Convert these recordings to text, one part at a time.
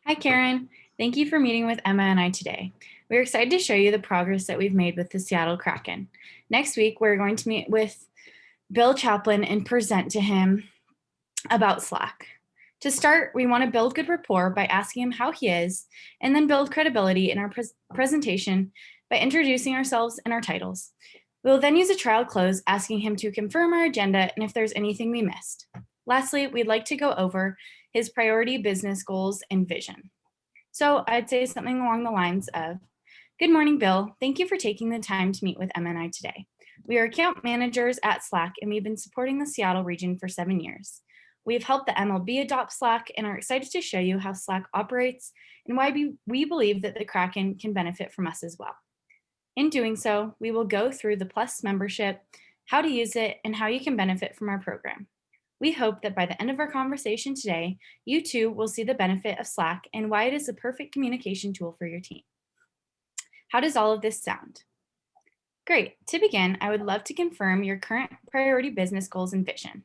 Hi, Karen. Thank you for meeting with Emma and I today. We're excited to show you the progress that we've made with the Seattle Kraken. Next week, we're going to meet with Bill Chaplin and present to him about Slack. To start, we want to build good rapport by asking him how he is, and then build credibility in our presentation by introducing ourselves and our titles. We will then use a trial close asking him to confirm our agenda and if there's anything we missed. Lastly, we'd like to go over his priority business goals and vision. So I'd say something along the lines of, good morning, Bill. Thank you for taking the time to meet with Emma and I today. We are account managers at Slack, and we've been supporting the Seattle region for 7 years. We've helped the MLB adopt Slack and are excited to show you how Slack operates and why we believe that the Kraken can benefit from us as well. In doing so, we will go through the Plus membership, how to use it, and how you can benefit from our program. We hope that by the end of our conversation today, you too will see the benefit of Slack and why it is the perfect communication tool for your team. How does all of this sound? Great. To begin, I would love to confirm your current priority business goals and vision.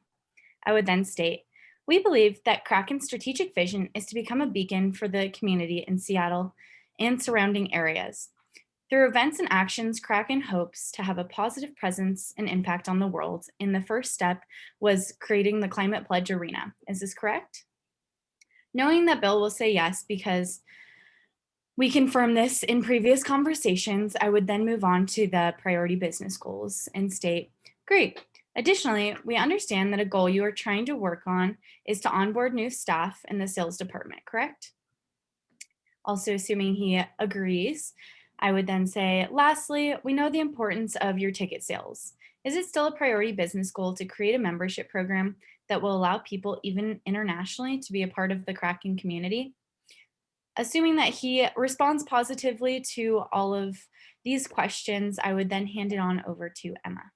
I would then state, we believe that Kraken's strategic vision is to become a beacon for the community in Seattle and surrounding areas. Through events and actions, Kraken hopes to have a positive presence and impact on the world, and the first step was creating the Climate Pledge Arena. Is this correct? Knowing that Bill will say yes because we confirmed this in previous conversations, I would then move on to the priority business goals and state, great. Additionally, we understand that a goal you are trying to work on is to onboard new staff in the sales department, correct? Also, assuming he agrees, I would then say, lastly, we know the importance of your ticket sales. Is it still a priority business goal to create a membership program that will allow people, even internationally, to be a part of the Kraken community? Assuming that he responds positively to all of these questions, I would then hand it on over to Emma.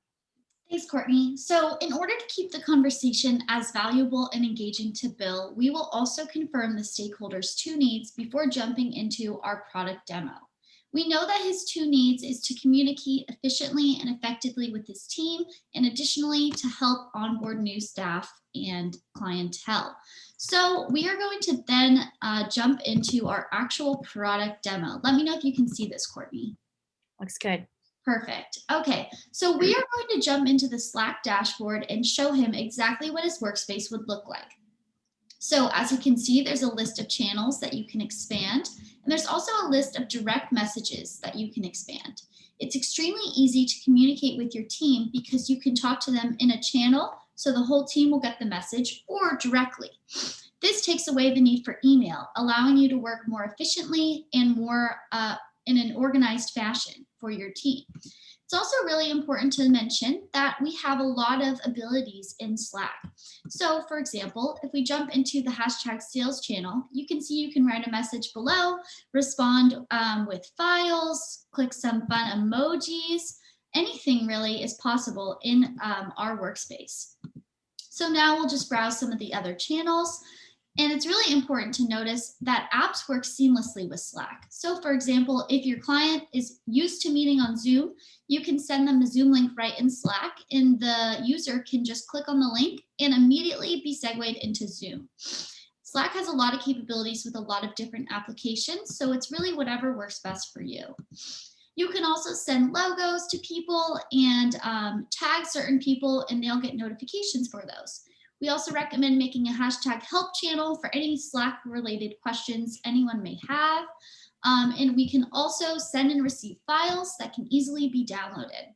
Thanks, Courtney. So in order to keep the conversation as valuable and engaging to Bill, we will also confirm the stakeholders' two needs before jumping into our product demo. We know that his two needs is to communicate efficiently and effectively with his team, and additionally to help onboard new staff and clientele. So we are going to then jump into our actual product demo. Let me know if you can see this, Courtney. Looks good. Perfect. Okay, so we are going to jump into the Slack dashboard and show him exactly what his workspace would look like. So as you can see, there's a list of channels that you can expand, and there's also a list of direct messages that you can expand. It's extremely easy to communicate with your team because you can talk to them in a channel, so the whole team will get the message, or directly. This takes away the need for email, allowing you to work more efficiently and more in an organized fashion for your team. It's also really important to mention that we have a lot of abilities in Slack. So for example, if we jump into the hashtag sales channel, you can see you can write a message below, respond with files, click some fun emojis, anything really is possible in our workspace. So now we'll just browse some of the other channels. And it's really important to notice that apps work seamlessly with Slack. So for example, if your client is used to meeting on Zoom, you can send them the Zoom link right in Slack, and the user can just click on the link and immediately be segued into Zoom. Slack has a lot of capabilities with a lot of different applications, so it's really whatever works best for you. You can also send logos to people and tag certain people, and they'll get notifications for those. We also recommend making a hashtag help channel for any Slack related questions anyone may have. And we can also send and receive files that can easily be downloaded.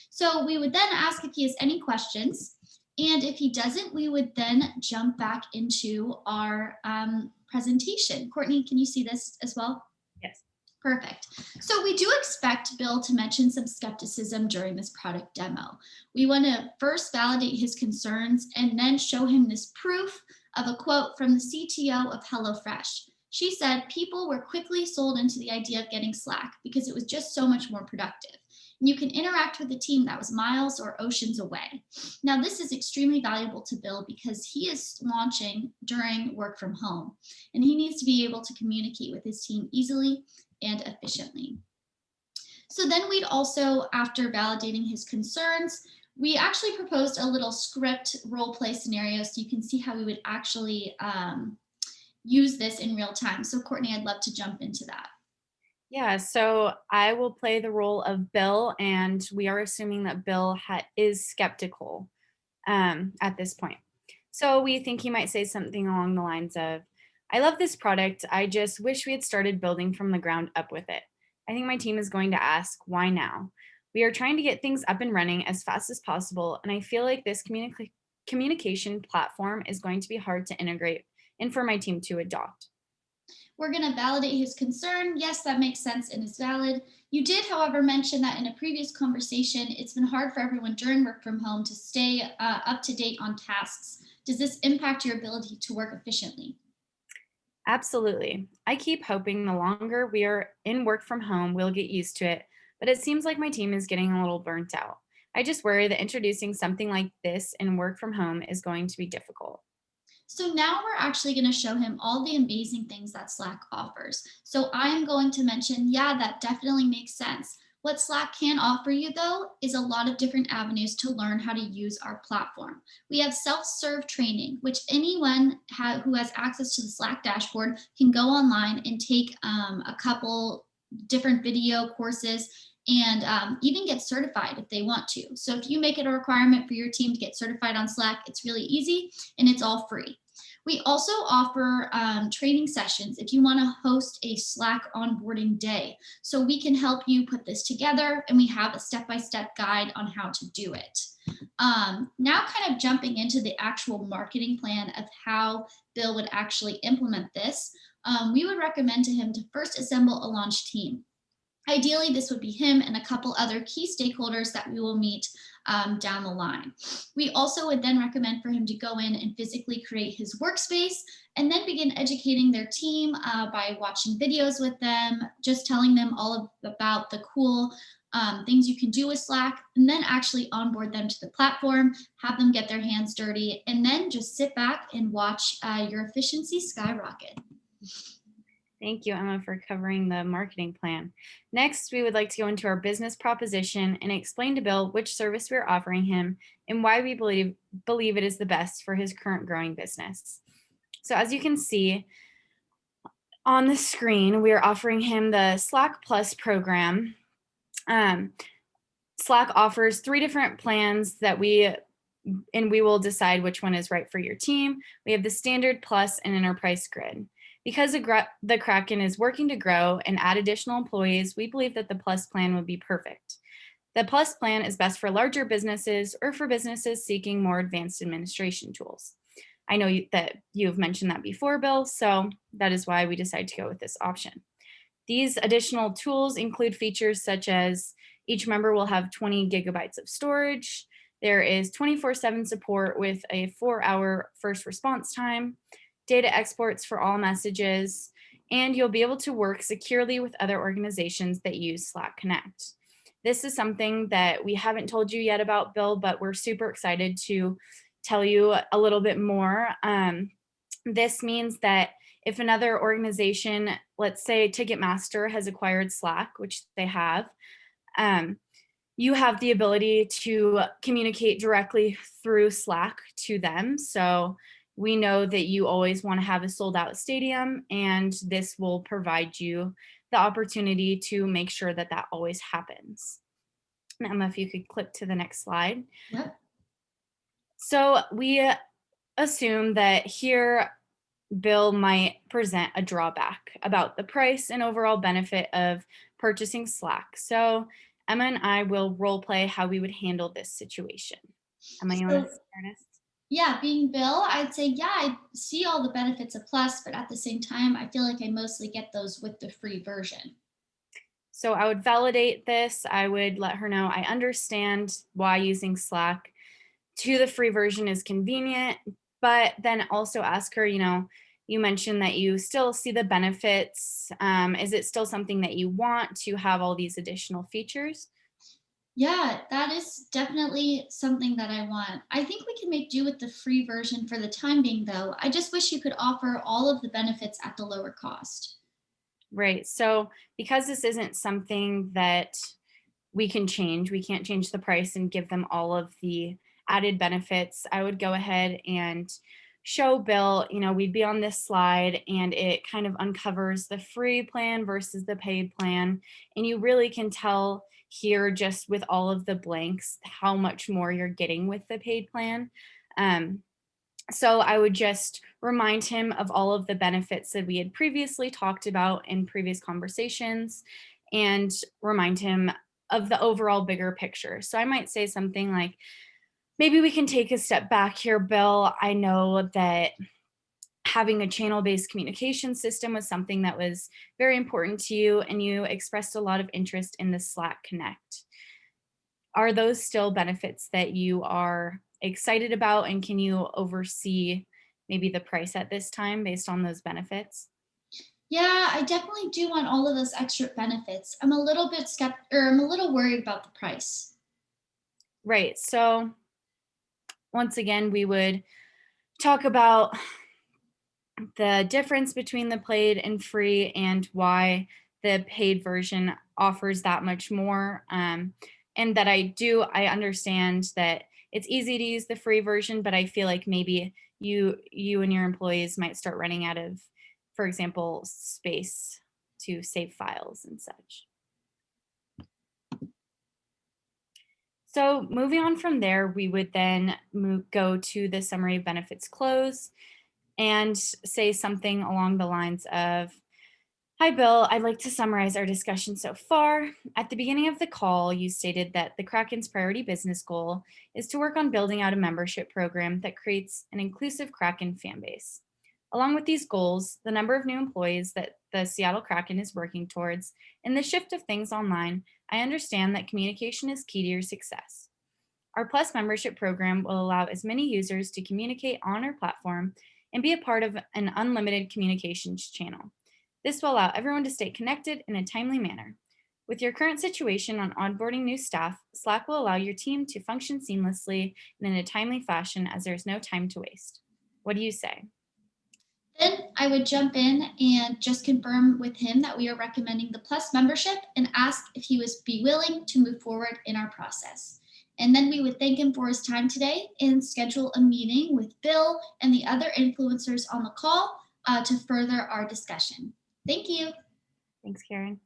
So we would then ask if he has any questions. And if he doesn't, we would then jump back into our presentation. Courtney, can you see this as well? Yes. Perfect. So we do expect Bill to mention some skepticism during this product demo. We want to first validate his concerns and then show him this proof of a quote from the CTO of HelloFresh. She said, people were quickly sold into the idea of getting Slack because it was just so much more productive. And you can interact with a team that was miles or oceans away. Now, this is extremely valuable to Bill because he is launching during work from home, and he needs to be able to communicate with his team easily and efficiently. So then we'd also, after validating his concerns, we actually proposed a little script role play scenario so you can see how we would actually use this in real time. So Courtney, I'd love to jump into that. Yeah, so I will play the role of Bill, and we are assuming that Bill is skeptical at this point. So we think he might say something along the lines of, I love this product. I just wish we had started building from the ground up with it. I think my team is going to ask, why now? We are trying to get things up and running as fast as possible, and I feel like this communication platform is going to be hard to integrate and for my team to adopt. We're going to validate his concern. Yes, that makes sense and is valid. You did, however, mention that in a previous conversation, it's been hard for everyone during work from home to stay up to date on tasks. Does this impact your ability to work efficiently? Absolutely. I keep hoping the longer we are in work from home, we'll get used to it, but it seems like my team is getting a little burnt out. I just worry that introducing something like this in work from home is going to be difficult. So now we're actually going to show him all the amazing things that Slack offers. So I am going to mention, yeah, that definitely makes sense. What Slack can offer you, though, is a lot of different avenues to learn how to use our platform. We have self-serve training, which anyone who has access to the Slack dashboard can go online and take a couple different video courses and even get certified if they want to. So if you make it a requirement for your team to get certified on Slack, it's really easy and it's all free. We also offer training sessions if you want to host a Slack onboarding day. So we can help you put this together, and we have a step-by-step guide on how to do it. Now kind of jumping into the actual marketing plan of how Bill would actually implement this, we would recommend to him to first assemble a launch team. Ideally, this would be him and a couple other key stakeholders that we will meet down the line. We also would then recommend for him to go in and physically create his workspace and then begin educating their team by watching videos with them, just telling them about the cool things you can do with Slack, and then actually onboard them to the platform, have them get their hands dirty, and then just sit back and watch your efficiency skyrocket. Thank you, Emma, for covering the marketing plan. Next, we would like to go into our business proposition and explain to Bill which service we're offering him and why we believe it is the best for his current growing business. So as you can see on the screen, we are offering him the Slack Plus program. Slack offers 3 different plans that we will decide which one is right for your team. We have the Standard, Plus, and Enterprise Grid. Because the Kraken is working to grow and add additional employees, we believe that the Plus plan would be perfect. The Plus plan is best for larger businesses or for businesses seeking more advanced administration tools. I know that you've mentioned that before, Bill, so that is why we decided to go with this option. These additional tools include features such as each member will have 20 gigabytes of storage. There is 24/7 support with a 4-hour first response time, data exports for all messages, and you'll be able to work securely with other organizations that use Slack Connect. This is something that we haven't told you yet about, Bill, but we're super excited to tell you a little bit more. This means that if another organization, let's say Ticketmaster has acquired Slack, which they have, you have the ability to communicate directly through Slack to them. So we know that you always want to have a sold out stadium, and this will provide you the opportunity to make sure that that always happens. And Emma, if you could click to the next slide. Yep. So we assume that here Bill might present a drawback about the price and overall benefit of purchasing Slack. So Emma and I will role play how we would handle this situation. Emma, you want to start us? Yeah, being Bill, I'd say, yeah, I see all the benefits of Plus, but at the same time, I feel like I mostly get those with the free version. So I would validate this. I would let her know I understand why using Slack to the free version is convenient, but then also ask her, you mentioned that you still see the benefits. Is it still something that you want to have all these additional features? Yeah, that is definitely something that I want. I think we can make do with the free version for the time being, though. I just wish you could offer all of the benefits at the lower cost. Right. So because this isn't something that we can change, we can't change the price and give them all of the added benefits. I would go ahead and show Bill, we'd be on this slide and it kind of uncovers the free plan versus the paid plan. And you really can tell here just with all of the blanks how much more you're getting with the paid plan. Um, so I would just remind him of all of the benefits that we had previously talked about in previous conversations and remind him of the overall bigger picture. So I might say something like, maybe we can take a step back here, Bill. I know that having a channel-based communication system was something that was very important to you, and you expressed a lot of interest in the Slack Connect. Are those still benefits that you are excited about, and can you oversee maybe the price at this time based on those benefits? Yeah, I definitely do want all of those extra benefits. I'm a little bit or I'm a little worried about the price. Right. So once again, we would talk about the difference between the paid and free and why the paid version offers that much more. And that I understand that it's easy to use the free version, but I feel like maybe you and your employees might start running out of, for example, space to save files and such. So moving on from there, we would then go to the summary of benefits close and say something along the lines of, "Hi, Bill. I'd like to summarize our discussion so far. At the beginning of the call, you stated that the Kraken's priority business goal is to work on building out a membership program that creates an inclusive Kraken fan base. Along with these goals, the number of new employees that the Seattle Kraken is working towards, and the shift of things online, I understand that communication is key to your success. Our Plus membership program will allow as many users to communicate on our platform and be a part of an unlimited communications channel. This will allow everyone to stay connected in a timely manner. With your current situation on onboarding new staff, Slack will allow your team to function seamlessly and in a timely fashion as there is no time to waste. What do you say?" Then I would jump in and just confirm with him that we are recommending the Plus membership and ask if he would be willing to move forward in our process. And then we would thank him for his time today and schedule a meeting with Bill and the other influencers on the call to further our discussion. Thank you. Thanks, Karen.